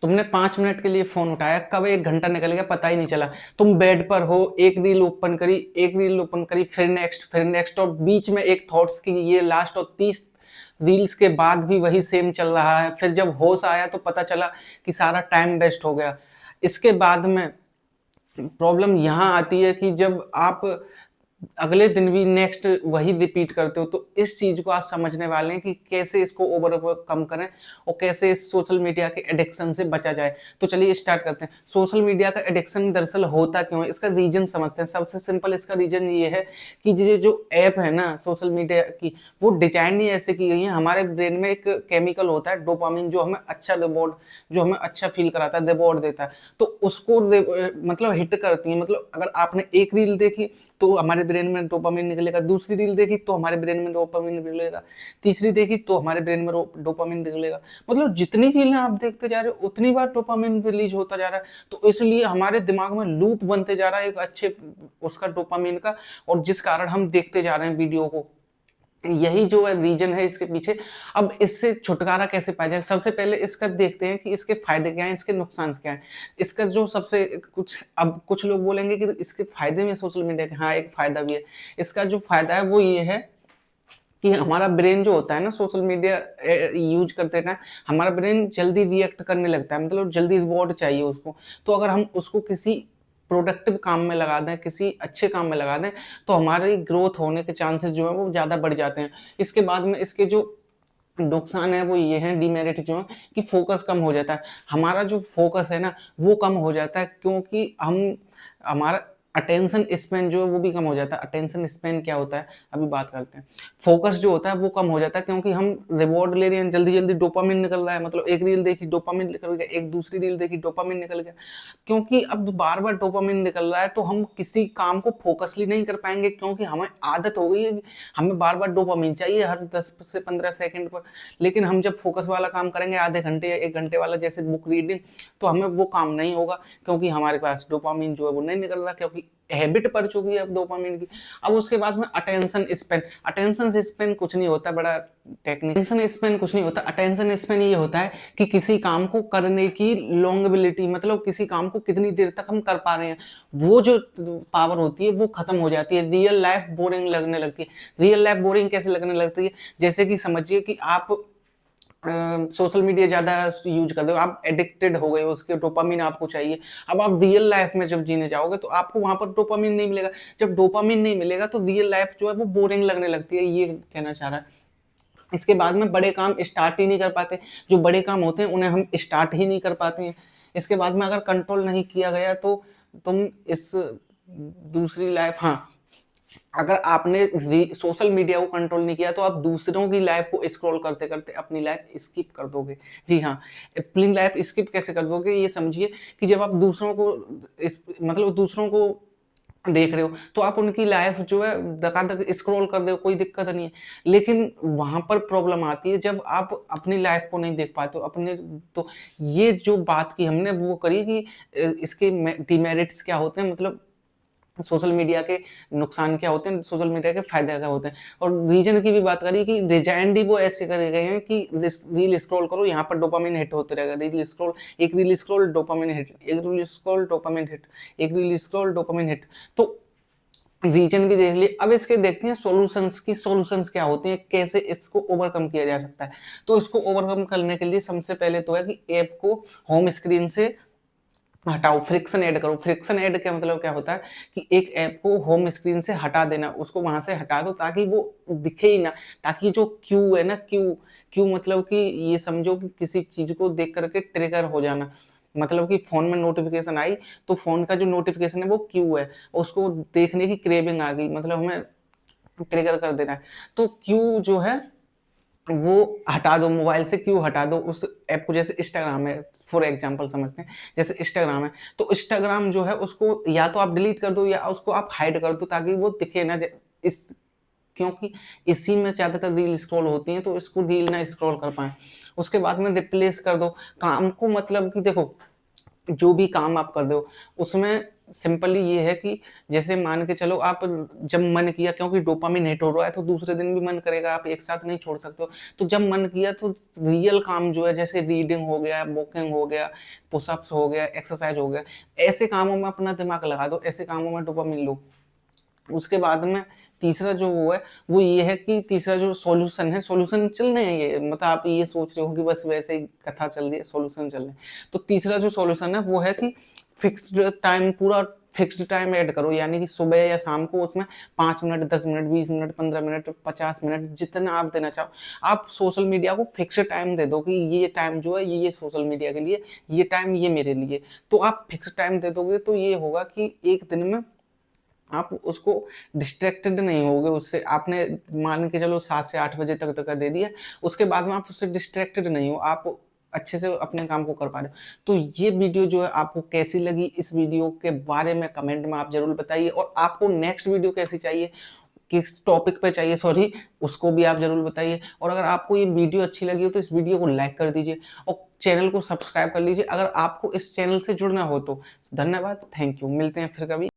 तुमने 5 मिनट के लिए फ़ोन उठाया, कब 1 घंटा निकल गया पता ही नहीं चला। तुम बेड पर हो, एक रील ओपन करी, फिर नेक्स्ट और बीच में एक थॉट्स की ये लास्ट और 30 रील्स के बाद भी वही सेम चल रहा है। फिर जब होश आया तो पता चला कि सारा टाइम वेस्ट हो गया। इसके बाद में प्रॉब्लम यहाँ आती है कि जब आप अगले दिन भी नेक्स्ट वही रिपीट करते हो, तो इस चीज़ को आज समझने वाले हैं कि कैसे इसको ओवरकम करें और कैसे इस सोशल मीडिया के एडिक्शन से बचा जाए। तो चलिए स्टार्ट करते हैं। सोशल मीडिया का एडिक्शन दरअसल होता क्यों है? इसका रीज़न समझते हैं। सबसे सिंपल इसका रीज़न ये है कि ये जो ऐप है ना सोशल मीडिया की, वो डिज़ाइन ही ऐसे की गई है। हमारे ब्रेन में एक केमिकल होता है डोपामाइन, जो हमें अच्छा फ़ील कराता है, रिवॉर्ड देता है। तो उसको मतलब हिट करती है। मतलब अगर आपने एक रील देखी तो हमारे ब्रेन में डोपामिन निकलेगा, दूसरी रील देखी तो हमारे ब्रेन में डोपामिन निकलेगा, तीसरी देखी तो हमारे ब्रेन में डोपामिन निकलेगा। मतलब जितनी रीलें आप देखते जा रहे हो उतनी बार डोपामिन रिलीज होता जा रहा है। तो इसलिए हमारे दिमाग में लूप बनते जा रहा है एक अच्छे उसका डोपामिन का, और जिस कारण हम देखते जा रहे हैं वीडियो को। यही जो है रीजन है इसके पीछे। अब इससे छुटकारा कैसे पाया जाए? सबसे पहले इसका देखते हैं कि इसके फ़ायदे क्या हैं, इसके नुकसान क्या हैं। इसका जो सबसे कुछ लोग बोलेंगे कि इसके फ़ायदे में सोशल मीडिया के, हाँ, एक फ़ायदा भी है। इसका जो फ़ायदा है वो ये है कि हमारा ब्रेन जो होता है ना सोशल मीडिया यूज़ करते टाइम, हमारा ब्रेन जल्दी रिएक्ट करने लगता है, मतलब जल्दी रिवॉर्ड चाहिए उसको। तो अगर हम उसको किसी प्रोडक्टिव काम में लगा दें, किसी अच्छे काम में लगा दें, तो हमारी ग्रोथ होने के चांसेस जो हैं वो ज़्यादा बढ़ जाते हैं। इसके बाद में इसके जो नुकसान है वो ये है, डीमेरिट जो है कि फ़ोकस कम हो जाता है। हमारा जो फ़ोकस है ना वो कम हो जाता है, क्योंकि हम हमारा अटेंशन स्पैन जो है वो भी कम हो जाता है। अटेंशन स्पैन क्या होता है? अभी बात करते हैं। फ़ोकस जो होता है वो कम हो जाता है, क्योंकि हम रिवॉर्ड ले रहे हैं, जल्दी-जल्दी डोपामाइन निकल रहा है, मतलब एक रील देखी डोपामाइन निकल गया, एक दूसरी रील देखी डोपामाइन निकल गया। क्योंकि अब बार-बार डोपामाइन निकल रहा है तो हम किसी काम को फ़ोकसली नहीं कर पाएँगे, क्योंकि हमें आदत हो गई है कि हमें बार-बार डोपामाइन चाहिए हर 10 से 15 सेकंड पर। लेकिन हम जब फ़ोकस वाला काम करेंगे आधे घंटे या 1 घंटे वाला, जैसे बुक रीडिंग, तो हमें वो काम नहीं होगा, क्योंकि हमारे पास डोपामाइन जो है वो नहीं निकल रहा, क्योंकि हैबिट पड़ चुकी है अब डोपामाइन की। अब उसके बाद में अटेंशन स्पैन कुछ नहीं होता, बड़ा टेक्निक अटेंशन स्पैन कुछ नहीं होता। अटेंशन स्पैन ये होता है कि किसी काम को करने की लॉन्गेबिलिटी, मतलब किसी काम को कितनी देर तक हम कर पा रहे हैं, वो जो पावर होती है वो खत्म हो जाती है। रियल लाइफ बोरिंग लगने लगती है। रियल लाइफ बोरिंग कैसे लगने लगती है? जैसे कि समझिए कि आप सोशल मीडिया ज़्यादा यूज़ कर रहे हो, आप एडिक्टेड हो गए हो उसके, डोपामाइन आपको चाहिए। अब आप रियल लाइफ में जब जीने जाओगे तो आपको वहाँ पर डोपामाइन नहीं मिलेगा। जब डोपामाइन नहीं मिलेगा तो रियल लाइफ जो है वो बोरिंग लगने लगती है, ये कहना चाह रहा है। इसके बाद में बड़े काम स्टार्ट ही नहीं कर पाते। जो बड़े काम होते हैं उन्हें हम स्टार्ट ही नहीं कर पाते हैं। इसके बाद में अगर कंट्रोल नहीं किया गया तो तुम इस दूसरी लाइफ, हाँ, अगर आपने सोशल मीडिया को कंट्रोल नहीं किया तो आप दूसरों की लाइफ को स्क्रॉल करते करते अपनी लाइफ स्किप कर दोगे। जी हाँ, अपनी लाइफ स्किप कैसे कर दोगे? ये समझिए कि जब आप दूसरों को मतलब दूसरों को देख रहे हो तो आप उनकी लाइफ जो है धकाधक स्क्रॉल कर रहे हो, कोई दिक्कत नहीं है। लेकिन वहां पर प्रॉब्लम आती है जब आप अपनी लाइफ को नहीं देख पाते हो अपने। तो ये जो बात की हमने वो करी कि इसके डिमेरिट्स क्या होते हैं, मतलब सोशल मीडिया के नुकसान क्या होते हैं, सोशल मीडिया के फ़ायदे क्या होते हैं। और रीज़न की भी बात करी कि डिज़ाइन्ड ही वो ऐसे करे गए हैं कि रील स्क्रॉल करो, यहाँ पर डोपामाइन हिट होते रहेगा। एक रील स्क्रॉल डोपामाइन हिट, एक रील स्क्रॉल डोपामाइन हिट, एक रील स्क्रॉल डोपामाइन हिट। तो रीज़न भी देख लिए। अब इसके देखते हैं सॉल्यूशंस क्या होते हैं, कैसे इसको ओवरकम किया जा सकता है। तो इसको ओवरकम करने के लिए सबसे पहले तो है कि ऐप को होम स्क्रीन से हटाओ, फ्रिक्शन ऐड करो। फ्रिक्शन ऐड क्या मतलब क्या होता है कि एक ऐप को होम स्क्रीन से हटा देना, उसको वहाँ से हटा दो ताकि वो दिखे ही ना, ताकि जो क्यू है ना, क्यू मतलब कि ये समझो कि किसी चीज़ को देख कर के ट्रिगर हो जाना। मतलब कि फ़ोन में नोटिफ़िकेशन आई, तो फ़ोन का जो नोटिफ़िकेशन है वो क्यू है, उसको देखने की क्रेविंग आ गई, मतलब हमें ट्रिगर कर देना है। तो क्यू जो है वो हटा दो, मोबाइल से क्यों हटा दो उस ऐप को। जैसे इंस्टाग्राम है, फॉर एग्जांपल समझते हैं, जैसे इंस्टाग्राम है, तो इंस्टाग्राम जो है उसको या तो आप डिलीट कर दो या उसको आप हाइड कर दो ताकि वो दिखे ना। इस क्योंकि इसी में ज़्यादातर रील स्क्रॉल होती हैं, तो इसको रील ना स्क्रॉल कर पाएँ। उसके बाद में रिप्लेस कर दो काम को, मतलब कि देखो जो भी काम आप कर रहे हो, उसमें सिंपली ये है कि जैसे मान के चलो आप जब मन किया, क्योंकि डोपामाइन हिट हो रहा है तो दूसरे दिन भी मन करेगा, आप एक साथ नहीं छोड़ सकते हो। तो जब मन किया तो रियल काम जो है, जैसे रीडिंग हो गया, वॉकिंग हो गया, पुशअप्स हो गया, एक्सरसाइज हो गया, ऐसे कामों में अपना दिमाग लगा दो, ऐसे कामों में डोपामाइन लो। उसके बाद में तीसरा जो वो है, वो ये है कि तीसरा जो सॉल्यूशन है, सॉल्यूशन चल रहे हैं ये, मतलब आप ये सोच रहे हो कि बस वैसे ही कथा चल रही है, सॉल्यूशन चल रहे हैं। तो तीसरा जो सॉल्यूशन है वो है कि फिक्स्ड टाइम, पूरा फिक्स्ड टाइम ऐड करो, यानी कि सुबह या शाम को उसमें 5 minute, 10 minute, 20 minute, 15 minute, 50 minute, जितना आप देना चाहो। आप सोशल मीडिया को फिक्स्ड टाइम दे दो कि ये टाइम जो है ये सोशल मीडिया के लिए, ये टाइम ये मेरे लिए। तो आप फिक्स्ड टाइम दे दोगे तो ये होगा कि एक दिन में आप उसको डिस्ट्रैक्टेड नहीं होगे उससे। आपने मान के चलो 7 से 8 बजे तक का दे दिया, उसके बाद में आप उससे डिस्ट्रैक्टेड नहीं हो, आप अच्छे से अपने काम को कर पा रहे हो। तो ये वीडियो जो है आपको कैसी लगी, इस वीडियो के बारे में कमेंट में आप ज़रूर बताइए, और आपको नेक्स्ट वीडियो कैसी चाहिए, किस टॉपिक पे चाहिए सॉरी, उसको भी आप ज़रूर बताइए। और अगर आपको ये वीडियो अच्छी लगी हो तो इस वीडियो को लाइक कर दीजिए और चैनल को सब्सक्राइब कर लीजिए, अगर आपको इस चैनल से जुड़ना हो तो। धन्यवाद, थैंक यू, मिलते हैं फिर कभी।